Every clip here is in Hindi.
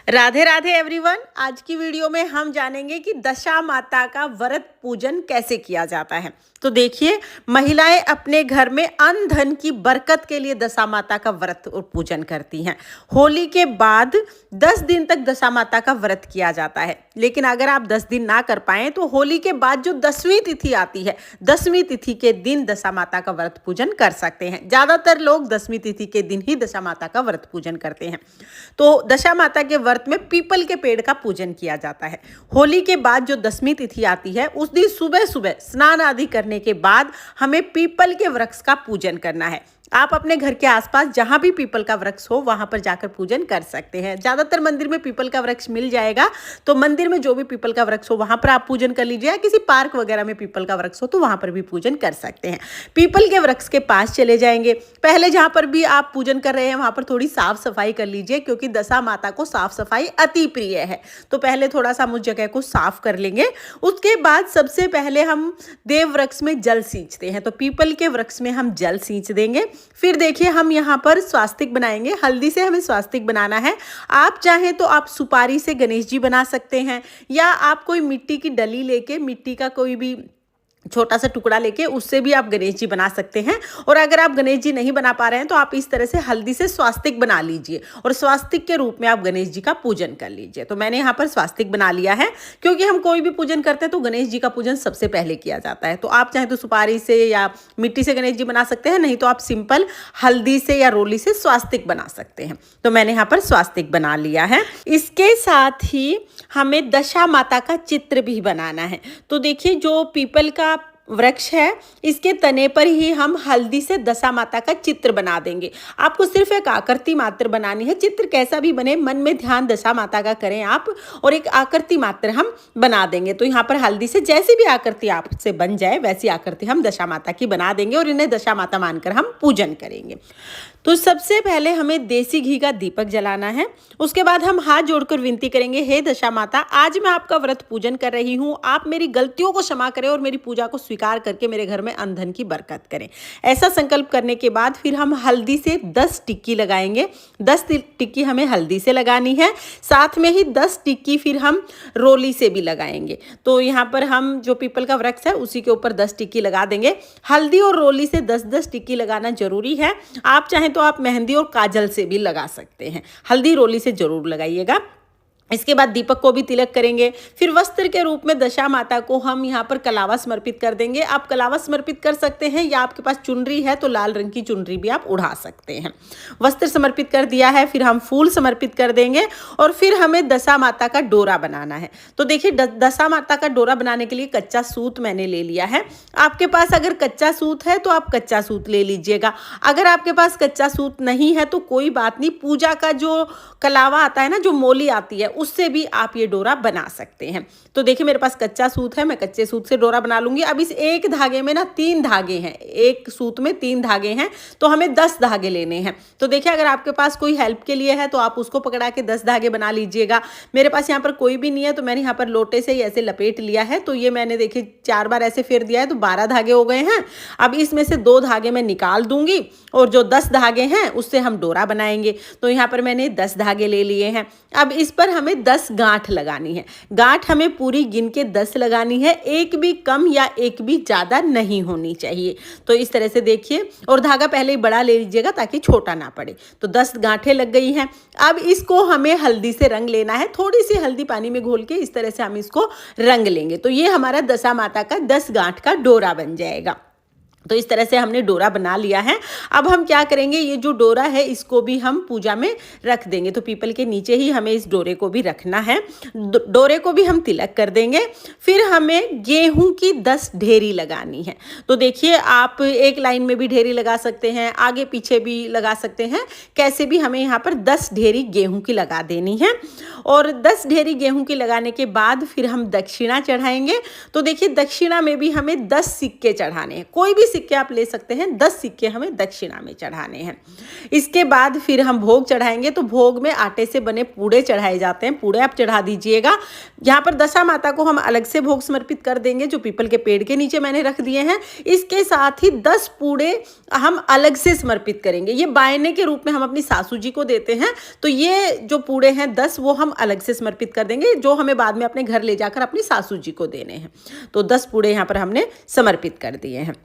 राधे राधे एवरीवन। आज की वीडियो में हम जानेंगे कि दशा माता का व्रत पूजन कैसे किया जाता है। तो देखिए, महिलाएं अपने घर में अन्न धन की बरकत के लिए दशा माता का व्रत और पूजन करती हैं। होली के बाद 10 दिन तक दशा माता का व्रत किया जाता है, लेकिन अगर आप 10 दिन ना कर पाएं तो होली के बाद जो 10वीं तिथि आती है, 10वीं तिथि के दिन दशा माता का व्रत पूजन कर सकते हैं। ज़्यादातर लोग 10वीं तिथि के दिन ही दशा माता का व्रत पूजन करते हैं। तो दशा माता के व्रत में पीपल के पेड़ का पूजन किया जाता है। होली के बाद जो 10वीं तिथि आती है, उस दिन सुबह सुबह स्नान आदि करने के बाद हमें पीपल के वृक्ष का पूजन करना है। आप अपने घर के आसपास जहां भी पीपल का वृक्ष हो वहां पर जाकर पूजन कर सकते हैं। ज़्यादातर मंदिर में पीपल का वृक्ष मिल जाएगा, तो मंदिर में जो भी पीपल का वृक्ष हो वहां पर आप पूजन कर लीजिए, या किसी पार्क वगैरह में पीपल का वृक्ष हो तो वहां पर भी पूजन कर सकते हैं। पीपल के वृक्ष के पास चले जाएंगे। पहले जहां पर भी आप पूजन कर रहे हैं वहां पर थोड़ी साफ सफाई कर लीजिए, क्योंकि दशा माता को साफ सफाई अति प्रिय है। तो पहले थोड़ा सा हम उस जगह को साफ कर लेंगे। उसके बाद सबसे पहले हम देव वृक्ष में जल सींचते हैं, तो पीपल के वृक्ष में हम जल सींच देंगे। फिर देखिए, हम यहाँ पर स्वास्तिक बनाएंगे। हल्दी से हमें स्वास्तिक बनाना है। आप चाहें तो आप सुपारी से गणेश जी बना सकते हैं, या आप कोई मिट्टी की डली लेके, मिट्टी का कोई भी छोटा सा टुकड़ा लेके उससे भी आप गणेश जी बना सकते हैं। और अगर आप गणेश जी नहीं बना पा रहे हैं तो आप इस तरह से हल्दी से स्वास्तिक बना लीजिए और स्वास्तिक के रूप में आप गणेश जी का पूजन कर लीजिए। तो मैंने यहाँ पर स्वास्तिक बना लिया है, क्योंकि हम कोई भी पूजन करते हैं तो गणेश जी का पूजन सबसे पहले किया जाता है। तो आप चाहे तो सुपारी से या मिट्टी से गणेश जी बना सकते हैं, नहीं तो आप सिंपल हल्दी से या रोली से स्वास्तिक बना सकते हैं। तो मैंने यहाँ पर स्वास्तिक बना लिया है। इसके साथ ही हमें दशा माता का चित्र भी बनाना है। तो देखिए, जो पीपल का वृक्ष है, इसके तने पर ही हम हल्दी से दशा माता का चित्र बना देंगे। आपको सिर्फ एक आकृति मात्र बनानी है। चित्र कैसा भी बने, मन में ध्यान दशा माता का करें आप, और एक आकृति मात्र हम बना देंगे। तो यहाँ पर हल्दी से जैसी भी आकृति आपसे बन जाए वैसी आकृति हम दशा माता की बना देंगे और इन्हें दशा माता मानकर हम पूजन करेंगे। तो सबसे पहले हमें देसी घी का दीपक जलाना है। उसके बाद हम हाथ जोड़कर विनती करेंगे, हे दशा माता, आज मैं आपका व्रत पूजन कर रही हूँ। आप मेरी गलतियों को क्षमा करें और मेरी पूजा को स्वीकार करके मेरे घर में अन्न धन की बरकत करें। ऐसा संकल्प करने के बाद फिर हम हल्दी से 10 टिक्की लगाएंगे। 10 टिक्की हमें हल्दी से लगानी है, साथ में ही 10 टिक्की फिर हम रोली से भी लगाएंगे। तो यहाँ पर हम जो पीपल का वृक्ष है उसी के ऊपर 10 टिक्की लगा देंगे। हल्दी और रोली से 10-10 टिक्की लगाना जरूरी है। आप चाहें तो आप मेहंदी और काजल से भी लगा सकते हैं। हल्दी रोली से जरूर लगाइएगा। इसके बाद दीपक को भी तिलक करेंगे। फिर वस्त्र के रूप में दशा माता को हम यहाँ पर कलावा समर्पित कर देंगे। आप कलावा समर्पित कर सकते हैं, या आपके पास चुनरी है तो लाल रंग की चुनरी भी आप उड़ा सकते हैं। वस्त्र समर्पित कर दिया है, फिर हम फूल समर्पित कर देंगे और फिर हमें दशा माता का डोरा बनाना है। तो देखिए, दशा माता का डोरा बनाने के लिए कच्चा सूत मैंने ले लिया है। आपके पास अगर कच्चा सूत है तो आप कच्चा सूत ले लीजिएगा। अगर आपके पास कच्चा सूत नहीं है तो कोई बात नहीं, पूजा का जो कलावा आता है ना, जो मोली आती है, उससे भी आप ये डोरा बना सकते हैं। तो देखिए, मेरे पास कच्चा सूत है, मैं कच्चे सूत से डोरा बना लूंगी। अब इस एक धागे में ना 3 धागे हैं, एक सूत में 3 धागे हैं, तो हमें 10 धागे लेने हैं। तो देखिए, अगर आपके पास कोई हेल्प के लिए है तो आप उसको पकड़ा के 10 धागे बना लीजिएगा। मेरे पास यहाँ पर कोई भी नहीं है, तो मैंने यहाँ पर लोटे से ही ऐसे लपेट लिया है। तो ये मैंने देखिए 4 बार ऐसे फेर दिया है, तो 12 धागे हो गए हैं। अब इसमें से 2 धागे मैं निकाल दूंगी और जो 10 धागे हैं उससे हम डोरा बनाएंगे। तो यहाँ पर मैंने 10 धागे ले लिए हैं। अब इस पर हमें 10 गांठ लगानी है। गांठ हमें पूरी गिन के 10 लगानी है, एक भी कम या एक भी ज़्यादा नहीं होनी चाहिए। तो इस तरह से देखिए, और धागा पहले ही बड़ा ले लीजिएगा ताकि छोटा ना पड़े। तो 10 गांठें लग गई हैं। अब इसको हमें हल्दी से रंग लेना है। थोड़ी सी हल्दी पानी में घोल के इस तरह से हम इसको रंग लेंगे। तो ये हमारा दशा माता का 10 गांठ का डोरा बन जाएगा। तो इस तरह से हमने डोरा बना लिया है। अब हम क्या करेंगे, ये जो डोरा है इसको भी हम पूजा में रख देंगे। तो पीपल के नीचे ही हमें इस डोरे को भी रखना है। डोरे को भी हम तिलक कर देंगे। फिर हमें गेहूं की 10 ढेरी लगानी है। तो देखिए, आप एक लाइन में भी ढेरी लगा सकते हैं, आगे पीछे भी लगा सकते हैं, कैसे भी हमें यहाँ पर 10 ढेरी गेहूं की लगा देनी है। और 10 ढेरी गेहूं की लगाने के बाद फिर हम दक्षिणा चढ़ाएंगे। तो देखिए, दक्षिणा में भी हमें 10 सिक्के चढ़ाने हैं। कोई भी सिक्के आप ले सकते हैं, 10 सिक्के हमें दक्षिणा में चढ़ाने हैं। इसके बाद फिर हम भोग चढ़ाएंगे। तो भोग में आटे से बने पूड़े चढ़ाए जाते हैं, पूड़े आप चढ़ा दीजिएगा। यहाँ पर दशा माता को हम अलग से भोग समर्पित कर देंगे, जो पीपल के पेड़ के नीचे मैंने रख दिए हैं। इसके साथ ही 10 पूड़े हम अलग से समर्पित करेंगे। ये बायने के रूप में हम अपनी सासू जी को देते हैं, तो ये जो पूड़े हैं 10 वो हम अलग से समर्पित कर देंगे, जो हमें बाद में अपने घर ले जाकर अपनी सासू जी को देने हैं। तो 10 पूड़े यहाँ पर हमने समर्पित कर दिए हैं।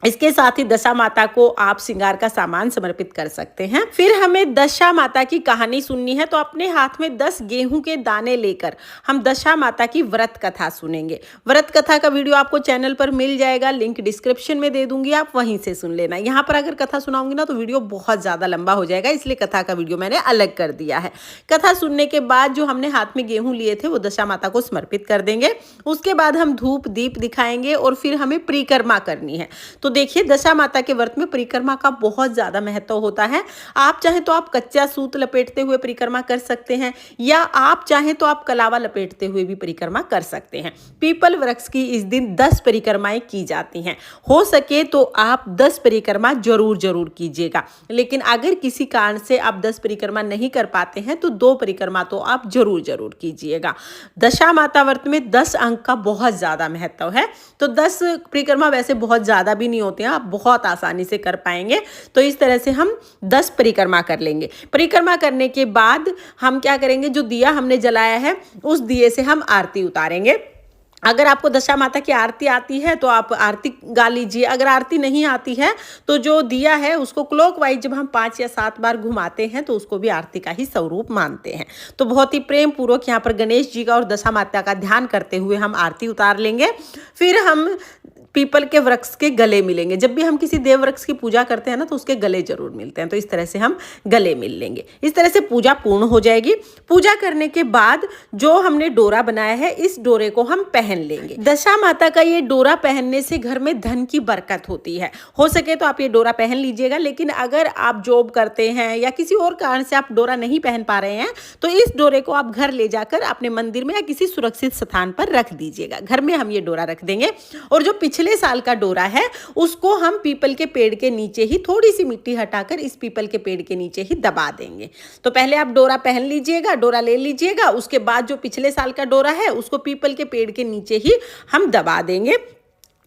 इसके साथ ही दशा माता को आप श्रृंगार का सामान समर्पित कर सकते हैं। फिर हमें दशा माता की कहानी सुननी है, तो अपने हाथ में 10 गेहूं के दाने लेकर हम दशा माता की व्रत कथा सुनेंगे। व्रत कथा का वीडियो आपको चैनल पर मिल जाएगा, लिंक डिस्क्रिप्शन में दे दूंगी, आप वहीं से सुन लेना। यहाँ पर अगर कथा सुनाऊंगी ना तो वीडियो बहुत ज़्यादा लंबा हो जाएगा, इसलिए कथा का वीडियो मैंने अलग कर दिया है। कथा सुनने के बाद जो हमने हाथ में गेहूँ लिए थे वो दशा माता को समर्पित कर देंगे। उसके बाद हम धूप दीप दिखाएंगे और फिर हमें परिक्रमा करनी है। तो देखिए, दशा माता के व्रत में परिक्रमा का बहुत ज्यादा महत्व होता है। आप चाहे तो आप कच्चा सूत लपेटते हुए परिक्रमा कर सकते हैं, या आप चाहे तो आप कलावा लपेटते हुए भी परिक्रमा कर सकते हैं। पीपल वृक्ष की इस दिन 10 परिक्रमाएं की जाती हैं। हो सके तो आप 10 परिक्रमा जरूर कीजिएगा, लेकिन अगर किसी कारण से आप 10 परिक्रमा नहीं कर पाते हैं तो 2 परिक्रमा तो आप जरूर कीजिएगा। दशा माता व्रत में 10 अंक का बहुत ज्यादा महत्व है। तो 10 परिक्रमा वैसे बहुत ज्यादा भी नहीं होते हैं, आप बहुत आसानी से कर पाएंगे। तो इस तरह से हम 10 परिक्रमा कर लेंगे। परिक्रमा करने के बाद हम क्या करेंगे, जो दिया हमने जलाया है उस दिए से हम आरती उतारेंगे। अगर आपको दशा माता की आरती आती है तो आप आरती गा लीजिए, अगर आरती नहीं आती है तो जो दिया है उसको क्लॉकवाइज जब हम 5 या 7 बार घुमाते हैं तो उसको भी आरती का ही स्वरूप मानते हैं। तो बहुत ही प्रेम पूर्वक यहाँ पर गणेश जी का और दशा माता का ध्यान करते हुए हम आरती उतार लेंगे। फिर हम पीपल के वृक्ष के गले मिलेंगे। जब भी हम किसी देव वृक्ष की पूजा करते हैं ना तो उसके गले जरूर मिलते हैं, तो इस तरह से हम गले मिल लेंगे। इस तरह से पूजा पूर्ण हो जाएगी। पूजा करने के बाद जो हमने डोरा बनाया है इस डोरे को हम पहन लेंगे। दशा माता का ये डोरा पहनने से घर में धन की बरकत होती है। हो सके तो आप ये डोरा पहन लीजिएगा, लेकिन अगर आप जॉब करते हैं या किसी और कारण से आप डोरा नहीं पहन पा रहे हैं तो इस डोरे को आप घर ले जाकर अपने मंदिर में या किसी सुरक्षित स्थान पर रख दीजिएगा। घर में हम ये डोरा रख देंगे और जो पिछले साल का डोरा है उसको हम पीपल के पेड़ के नीचे ही थोड़ी सी मिट्टी हटाकर इस पीपल के पेड़ के नीचे ही दबा देंगे। तो पहले आप डोरा पहन लीजिएगा, डोरा ले लीजिएगा, उसके बाद जो पिछले साल का डोरा है उसको पीपल के पेड़ के नीचे ही हम दबा देंगे।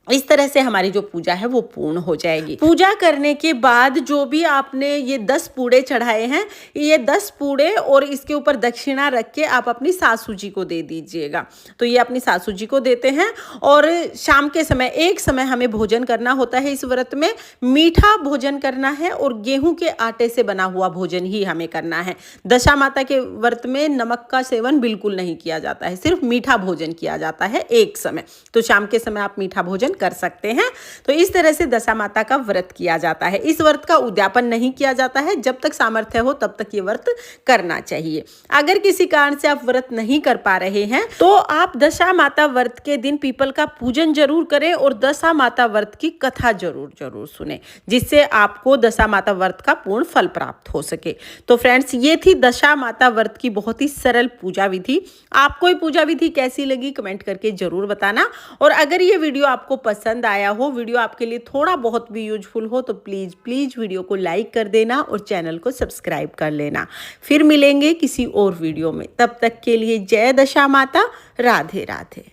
इस तरह से हमारी जो पूजा है वो पूर्ण हो जाएगी। पूजा करने के बाद जो भी आपने ये 10 पूड़े चढ़ाए हैं, ये 10 पूड़े और इसके ऊपर दक्षिणा रख के आप अपनी सासू जी को दे दीजिएगा। तो ये अपनी सासू जी को देते हैं। और शाम के समय एक समय हमें भोजन करना होता है। इस व्रत में मीठा भोजन करना है और गेहूं के आटे से बना हुआ भोजन ही हमें करना है। दशा माता के व्रत में नमक का सेवन बिल्कुल नहीं किया जाता है, सिर्फ मीठा भोजन किया जाता है एक समय। तो शाम के समय आप मीठा भोजन कर सकते हैं। तो इस तरह से दशा माता का व्रत किया जाता है। इस व्रत का उद्यापन नहीं किया जाता है, जब तक सामर्थ्य हो तब तक ये व्रत करना चाहिए। अगर किसी कारण से आप व्रत नहीं कर पा रहे हैं तो आप दशा माता व्रत के दिन पीपल का पूजन जरूर करें और दशा माता व्रत की कथा जरूर सुने, जिससे आपको दशा माता व्रत का पूर्ण फल प्राप्त हो सके। तो फ्रेंड्स, ये थी दशा माता व्रत की बहुत ही सरल पूजा विधि। आपको ये पूजा विधि कैसी लगी कमेंट करके जरूर बताना। और अगर ये वीडियो आपको पसंद आया हो, वीडियो आपके लिए थोड़ा बहुत भी यूजफुल हो, तो प्लीज वीडियो को लाइक कर देना और चैनल को सब्सक्राइब कर लेना। फिर मिलेंगे किसी और वीडियो में, तब तक के लिए जय दशा माता, राधे राधे।